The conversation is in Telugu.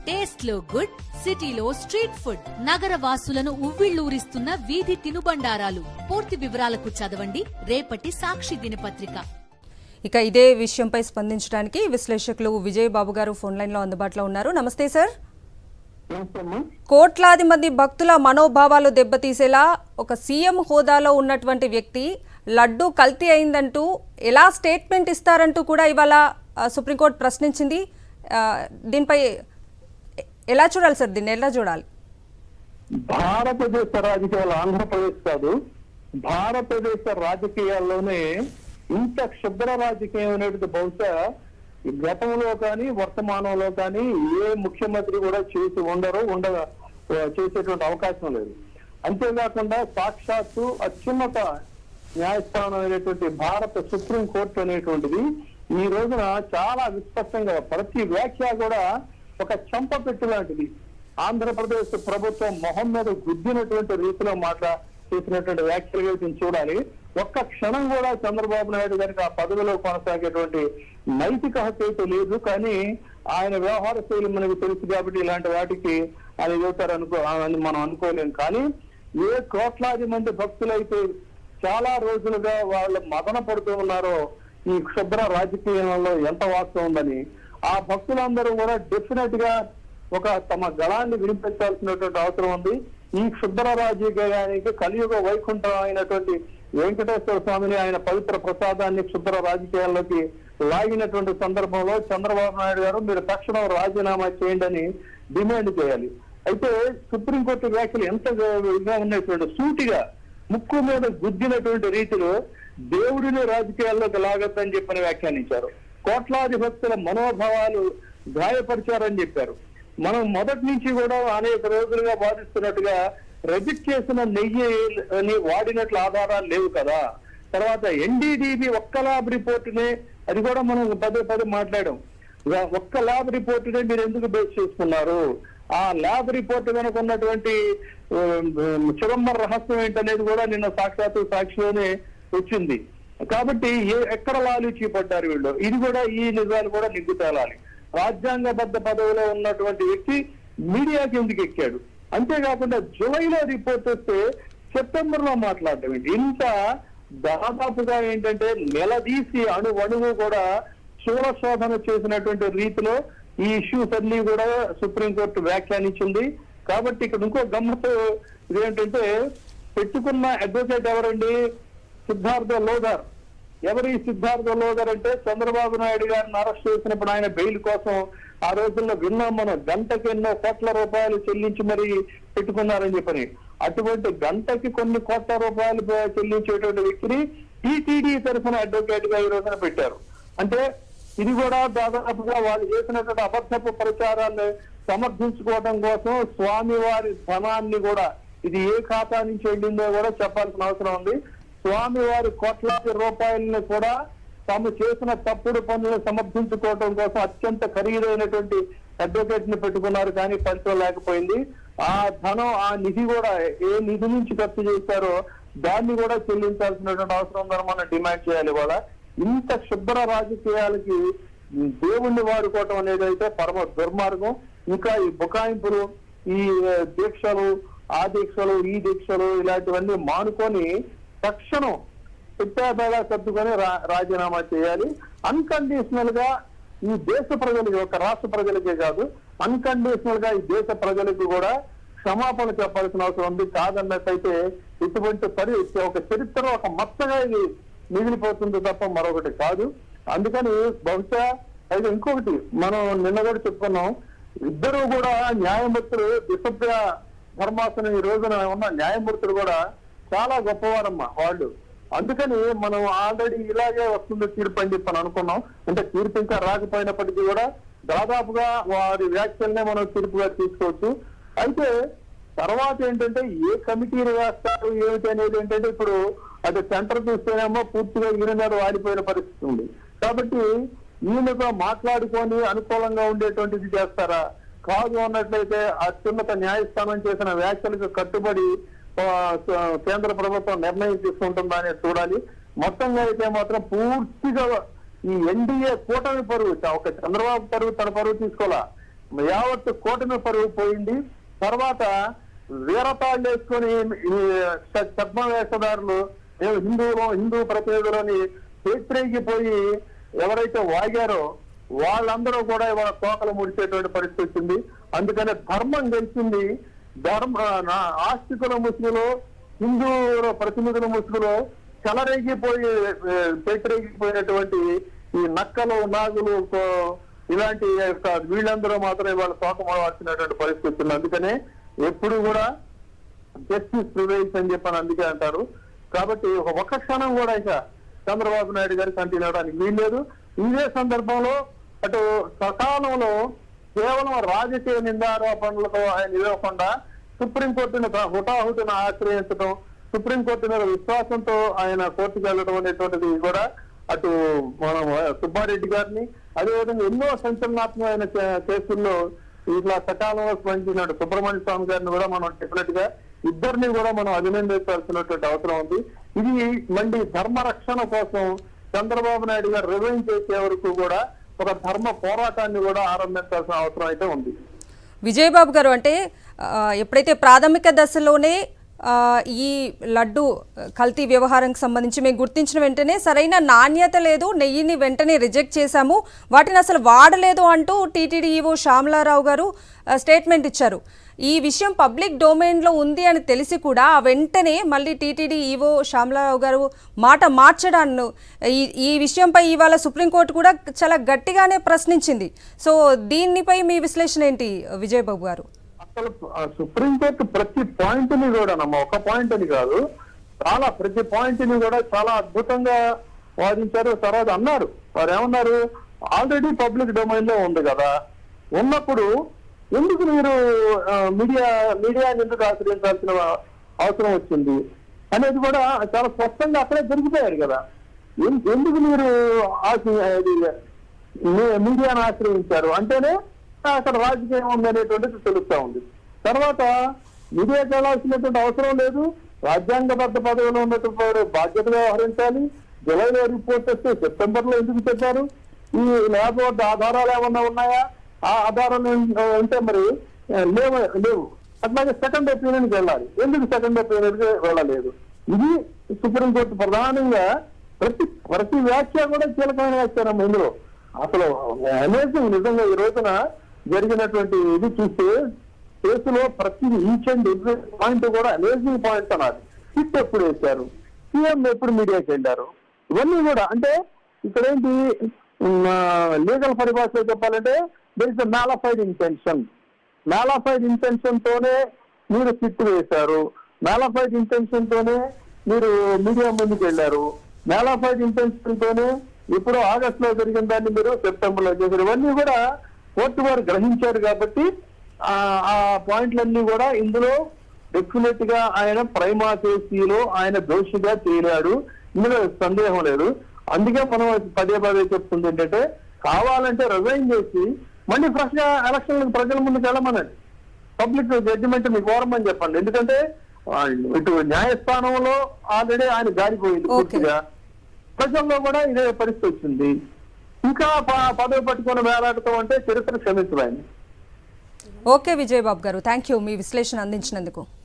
టేస్ట్ లో గుడ్, సిటీలో స్ట్రీట్ ఫుడ్, నగర వాసులను ఉవ్విళ్లూరిస్తున్న వీధి తినుబండారాలు. పూర్తి వివరాలకు చదవండి రేపటి సాక్షి దినపత్రిక. ఇక ఇదే విషయంపై స్పందించడానికి విశ్లేషకులు విజయ్ బాబు గారు ఫోన్ లైన్ లో అందుబాటులో ఉన్నారు. నమస్తే సార్. కోట్లాది మంది భక్తుల మనోభావాలు దెబ్బతీసేలా ఒక సీఎం హోదాలో ఉన్నటువంటి వ్యక్తి లడ్డు కల్తీ అయిందంటూ ఎలా స్టేట్మెంట్ ఇస్తారంటూ కూడా ఇవాళ సుప్రీంకోర్టు ప్రశ్నించింది. దీనిపై ఎలా చూడాలి సార్? దీన్ని ఎలా చూడాలి? భారతదేశ రాజకీయాలు ఆంధ్రప్రదేశ్ కాదు, భారతదేశ రాజకీయాల్లోనే ఇంత క్షుద్ర రాజకీయం అనేది బహుశా గతంలో కానీ వర్తమానంలో కానీ ఏ ముఖ్యమంత్రి కూడా చేసి చేసేటువంటి అవకాశం లేదు. అంతేకాకుండా సాక్షాత్తు అత్యున్నత న్యాయస్థానం అనేటువంటి భారత సుప్రీం కోర్టు అనేటువంటిది ఈ రోజున చాలా విస్పష్టంగా ప్రతి వ్యాఖ్య కూడా ఒక చెంపపెట్టు లాంటిది. ఆంధ్రప్రదేశ్ ప్రభుత్వం మొహం మీద గుద్దినటువంటి రీతిలో చేసినటువంటి వ్యాఖ్యలుగా వీటిని చూడాలి. ఒక్క క్షణం కూడా చంద్రబాబు నాయుడు గారికి ఆ పదవిలో కొనసాగేటువంటి నైతిక హక్కు అయితే లేదు. కానీ ఆయన వ్యవహార శైలి మనకు తెలుసు కాబట్టి ఇలాంటి వాటికి ఆయన చెబుతారు మనం అనుకోలేం. కానీ ఏ కోట్లాది మంది భక్తులైతే చాలా రోజులుగా వాళ్ళు మదన పడుతూ ఉన్నారో ఈ క్షుద్ర రాజకీయంలో ఎంత వాస్తవం ఉందని, ఆ భక్తులందరూ కూడా డెఫినెట్ గా ఒక తమ గళాన్ని వినిపించాల్సినటువంటి అవసరం ఉంది. ఈ క్షుద్ర రాజకీయానికి కలియుగ వైకుంఠం అయినటువంటి వెంకటేశ్వర స్వామిని, ఆయన పవిత్ర ప్రసాదాన్ని క్షుద్ర రాజకీయాల్లోకి లాగినటువంటి సందర్భంలో చంద్రబాబు నాయుడు గారు మీరు తక్షణం రాజీనామా చేయండి అని డిమాండ్ చేయాలి. అయితే సుప్రీంకోర్టు వ్యాఖ్యలు ఎంత ఇదిగా ఉన్నటువంటి సూటిగా ముక్కు మీద గుద్దినటువంటి రీతిలో దేవుడిని రాజకీయాల్లోకి లాగొద్దని చెప్పని వ్యాఖ్యానించారు. కోట్లాది భక్తుల మనోభావాలు గాయపరిచారని చెప్పారు. మనం మొదటి నుంచి కూడా అనేక రోజులుగా వాదిస్తున్నట్టుగా రిజెక్ట్ చేసిన నెయ్యిని వాడినట్లు ఆధారాలు లేవు కదా. తర్వాత ఎన్డీడీబీ ఒక్క ల్యాబ్ రిపోర్టునే, అది కూడా మనం పదే మాట్లాడాం. ఒక్క ల్యాబ్ రిపోర్టునే మీరు ఎందుకు బేస్ చేసుకున్నారు? ఆ ల్యాబ్ రిపోర్ట్ కనుక ఉన్నటువంటి చిదంబర రహస్యం ఏంటనేది కూడా నిన్న సాక్షిలోనే వచ్చింది. కాబట్టి ఎక్కడ లాలూచి పడ్డారు వీళ్ళు? ఇది కూడా ఈ నిజాలు కూడా నిగ్గు తేలాలి. రాజ్యాంగబద్ధ పదవిలో ఉన్నటువంటి వ్యక్తి మీడియాకి ఎందుకు ఎక్కాడు? అంతేకాకుండా జూలైలో రిపోర్ట్ వస్తే సెప్టెంబర్ లో మాట్లాడటం ఏంటి? ఇంత దాదాపుగా ఏంటంటే నిలదీసి అణువు కూడా శూలశోధన చేసినటువంటి రీతిలో ఈ ఇష్యూస్ అన్ని కూడా సుప్రీంకోర్టు వ్యాఖ్యానించింది. కాబట్టి ఇక్కడ ఇంకో గమ్మత్తు ఇదేంటంటే పెట్టుకున్న అడ్వకేట్ ఎవరండి? సిద్ధార్థ లోధర్. ఎవరు ఈ సిద్ధార్థ లోధర్ అంటే చంద్రబాబు నాయుడు గారిని అరెస్ట్ చేసినప్పుడు ఆయన బెయిల్ కోసం ఆ రోజుల్లో విన్నాం మనం, గంటకి ఎన్నో కోట్ల రూపాయలు చెల్లించి మరి పెట్టుకున్నారని చెప్పని. అటువంటి గంటకి కొన్ని కోట్ల రూపాయలు చెల్లించేటువంటి వ్యక్తిని టీటీడీ తరఫున అడ్వకేట్ గా ఈ రోజున పెట్టారు. అంటే ఇది కూడా దాదాపుగా వాళ్ళు చేసినటువంటి అబద్ధపు ప్రచారాన్ని సమర్థించుకోవడం కోసం స్వామివారి ధనాన్ని కూడా, ఇది ఏ ఖాతా నుంచి వెళ్ళిందో కూడా చెప్పాల్సిన అవసరం ఉంది. స్వామివారి కోట్లాది రూపాయలని కూడా తాము చేసిన తప్పుడు పనులను సమర్థించుకోవడం కోసం అత్యంత ఖరీదైనటువంటి అడ్వకేట్ ని పెట్టుకున్నారు. కానీ ఫలితం లేకపోయింది. ఆ ధనం, ఆ నిధి కూడా ఏ నిధి నుంచి ఖర్చు చేశారో దాన్ని కూడా చెల్లించాల్సినటువంటి అవసరం ఉందని మనం డిమాండ్ చేయాలి. కూడా ఇంత క్షుద్ర రాజకీయాలకి దేవుణ్ణి వాడుకోవటం అనేది అయితే పరమ దుర్మార్గం. ఇంకా ఈ బుకాయింపులు, ఈ దీక్షలు, ఆ దీక్షలు, ఈ దీక్షలు ఇలాంటివన్నీ మానుకొని తక్షణం పిట్టాబేలా సర్దుకొని రాజీనామా చేయాలి. అన్కండిషనల్ గా ఈ దేశ ప్రజలకి, ఒక రాష్ట్ర ప్రజలకే కాదు, అన్కండిషనల్ గా ఈ దేశ ప్రజలకు కూడా క్షమాపణ చెప్పాల్సిన అవసరం ఉంది. కాదన్నట్టయితే ఇటువంటి ఒక చరిత్ర ఒక మచ్చగా ఇది మిగిలిపోతుంది తప్ప మరొకటి కాదు. అందుకని బహుశా అయితే ఇంకొకటి మనం నిన్న కూడా చెప్పుకున్నాం, ఇద్దరు కూడా న్యాయమూర్తులు, విశుద్ధ ధర్మాసనం ఈ రోజున ఉన్న న్యాయమూర్తులు కూడా చాలా గొప్పవారమ్మా వాళ్ళు. అందుకని మనం ఆల్రెడీ ఇలాగే వస్తుంది తీర్పు అని చెప్పని అనుకున్నాం. అంటే తీర్పు ఇంకా రాకపోయినప్పటికీ కూడా దాదాపుగా వారి వ్యాఖ్యలనే మనం తీర్పుగా తీసుకోవచ్చు. అయితే తర్వాత ఏంటంటే ఏ కమిటీలు వేస్తారు ఏమిటి అనేది ఏంటంటే ఇప్పుడు అది సెంటర్ చూస్తేనేమో పూర్తిగా ఈయన వాడిపోయిన పరిస్థితి ఉంది. కాబట్టి ఈయనతో మాట్లాడుకొని అనుకూలంగా ఉండేటువంటిది చేస్తారా? కాదు అన్నట్లయితే అత్యున్నత న్యాయస్థానం చేసిన వ్యాఖ్యలకు కట్టుబడి కేంద్ర ప్రభుత్వం నిర్ణయం తీసుకుంటుందా అనేది చూడాలి. మొత్తంగా అయితే మాత్రం పూర్తిగా ఈ ఎన్డీఏ కూటమి పరువు, ఒక చంద్రబాబు పరువు తన పరువు తీసుకోవాలా, యావత్ కూటమి పరువు పోయింది. తర్వాత వీరతాళ్ళు వేసుకొని ఈ చర్మ వేషధారులు మేము హిందూ ప్రతినిధులని పేత్రేగిపోయి ఎవరైతే వాగారో వాళ్ళందరూ కూడా ఇవాళ తోకలు ముడిచేటువంటి పరిస్థితి వచ్చింది. అందుకనే ధర్మం గెలిచింది. ఆస్తికుల ముసుగులో హిందూ ప్రతినిధుల ముసుగులో చెలరేగిపోయి పేత్రేగిపోయినటువంటి ఈ నక్కలు నాగులు ఇలాంటి వీళ్ళందరూ మాత్రం ఇవాళ తోకమడవలసినటువంటి పరిస్థితి వచ్చింది. అందుకనే ఎప్పుడు కూడా జస్టిస్ ప్రివైల్స్ అని చెప్పని అందుకే అంటారు. కాబట్టి ఒక్క క్షణం కూడా ఇక చంద్రబాబు నాయుడు గారికి కంటిన్యూ అవడానికి వీల్లేదు. ఇదే సందర్భంలో అటు సకాలంలో కేవలం రాజకీయ నిందారోపణలతో ఆయన ఇవ్వకుండా సుప్రీంకోర్టును హుటాహుటిని ఆశ్రయించడం, సుప్రీంకోర్టు మీద విశ్వాసంతో ఆయన కోర్టుకు వెళ్ళడం అనేటువంటిది కూడా అటు మనం సుబ్బారెడ్డి గారిని, అదేవిధంగా ఎన్నో సంచలనాత్మకమైన కేసుల్లో ఇట్లా సకాలంలో స్పందించినట్టు సుబ్రహ్మణ్య స్వామి గారిని కూడా మనం డెఫినెట్ గా ఇద్దరిని కూడా మనం అభినందించాల్సినటువంటి అవసరం ఉంది. ఇది మళ్ళీ ధర్మ రక్షణ కోసం చంద్రబాబు నాయుడు గారు రివైన్ చేసే వరకు కూడా ఒక ధర్మ పోరాటాన్ని కూడా ఆరంభించాల్సిన అవసరం అయితే ఉంది. విజయబాబు గారు, అంటే ఎప్పుడైతే ప్రాథమిక దశలోనే ఈ లడ్డు కల్తీ వ్యవహారానికి సంబంధించి మేము గుర్తించిన వెంటనే సరైన నాణ్యత లేదు, నెయ్యిని వెంటనే రిజెక్ట్ చేశాము, వాటిని అసలు వాడలేదు అంటూ టీటీడీ ఈవో శ్యామలారావు గారు స్టేట్మెంట్ ఇచ్చారు. ఈ విషయం పబ్లిక్ డొమైన్లో ఉంది అని తెలిసి కూడా వెంటనే మళ్ళీ టీటీడీ ఈవో శ్యామలారావు గారు మాట మార్చడాన్ని ఈ విషయంపై ఇవాళ సుప్రీంకోర్టు కూడా చాలా గట్టిగానే ప్రశ్నించింది. సో దీనిపై మీ విశ్లేషణ ఏంటి విజయబాబు గారు? అసలు సుప్రీంకోర్టు ప్రతి పాయింట్ ని కూడా ఒక పాయింట్ అని కాదు, చాలా ప్రతి పాయింట్ ని కూడా చాలా అద్భుతంగా వాదించారు. తర్వాత అన్నారు, వారు ఏమన్నారు, ఆల్రెడీ పబ్లిక్ డొమైన్ లో ఉంది కదా, ఉన్నప్పుడు ఎందుకు మీరు మీడియాని ఎందుకు ఆశ్రయించాల్సిన అవసరం వచ్చింది అనేది కూడా చాలా స్పష్టంగా అక్కడే దొరికిపోయారు కదా. ఎందుకు మీరు మీడియాను ఆశ్రయించారు అంటేనే అక్కడ రాజకీయం ఉంది అనేటువంటిది తెలుస్తా ఉంది. తర్వాత మీడియాకి వెళ్ళాల్సినటువంటి అవసరం లేదు, రాజ్యాంగబద్ధ పదవిలో ఉన్నటువంటి బాధ్యతగా వ్యవహరించాలి. జులైలో రిపోర్ట్ వస్తే సెప్టెంబర్ లో ఎందుకు చెప్పారు? ఈ లేకపోతే ఆధారాలు ఏమన్నా ఉన్నాయా? ఆ ఆధారాలు ఉంటే మరి లేవు. అట్లాగే సెకండ్ ఒపీనియన్కి వెళ్ళాలి. ఎందుకు సెకండ్ ఒపీనియన్ కి వెళ్ళలేదు? ఇది సుప్రీంకోర్టు ప్రధానంగా ప్రతి వ్యాఖ్య కూడా కీలకమైన వ్యాఖ్యానం ఇందులో. అసలు అమేజింగ్ నిజంగా ఈ రోజున జరిగినటువంటి ఇది చూస్తే కేసులో ప్రతి ఈచ్ అండ్ ఎవ్రీ పాయింట్ కూడా అమేజింగ్ పాయింట్స్ అన్నారు. హిట్ ఎప్పుడు వేశారు, సీఎం ఎప్పుడు మీడియాకి వెళ్ళారు, ఇవన్నీ కూడా అంటే ఇక్కడ ఏంటి లీగల్ పరిభాషలో చెప్పాలంటే there is malafide intention. Malafide intention తోనే మీరు హిట్ వేశారు, మ్యాలఫైడ్ ఇంటెన్షన్ తోనే మీరు మీడియా ముందుకు వెళ్ళారు, మ్యాలఫైడ్ ఇంటెన్షన్ తోనే ఇప్పుడు ఆగస్టులో జరిగిన దాన్ని మీరు సెప్టెంబర్ లో చేశారు. ఇవన్నీ కూడా కోర్టు వారు గ్రహించారు. కాబట్టి ఆ పాయింట్లన్నీ కూడా ఇందులో డెఫినెట్ గా ఆయన ప్రైమా ఫేసీలో ఆయన దోషిగా తేలాడు, ఇందులో సందేహం లేదు. అందుకే మనం పదే చెప్తుంది ఏంటంటే కావాలంటే రిజైన్ చేసి మళ్ళీ ఫ్రెష్ గా ఎలక్షన్లకు ప్రజల ముందుకు వెళ్ళమనండి, పబ్లిక్ జడ్జిమెంట్ మీకు కోరమని చెప్పండి. ఎందుకంటే ఇటు న్యాయస్థానంలో ఆల్రెడీ ఆయన జారిపోయింది పూర్తిగా, ప్రజల్లో కూడా ఇదే పరిస్థితి వచ్చింది. ఇంకా పదవి పట్టుకొని వేలాడటం అంటే చరిత్ర క్షమించలేదు. ఓకే విజయబాబు గారు, థ్యాంక్ యూ మీ విశ్లేషణ అందించినందుకు.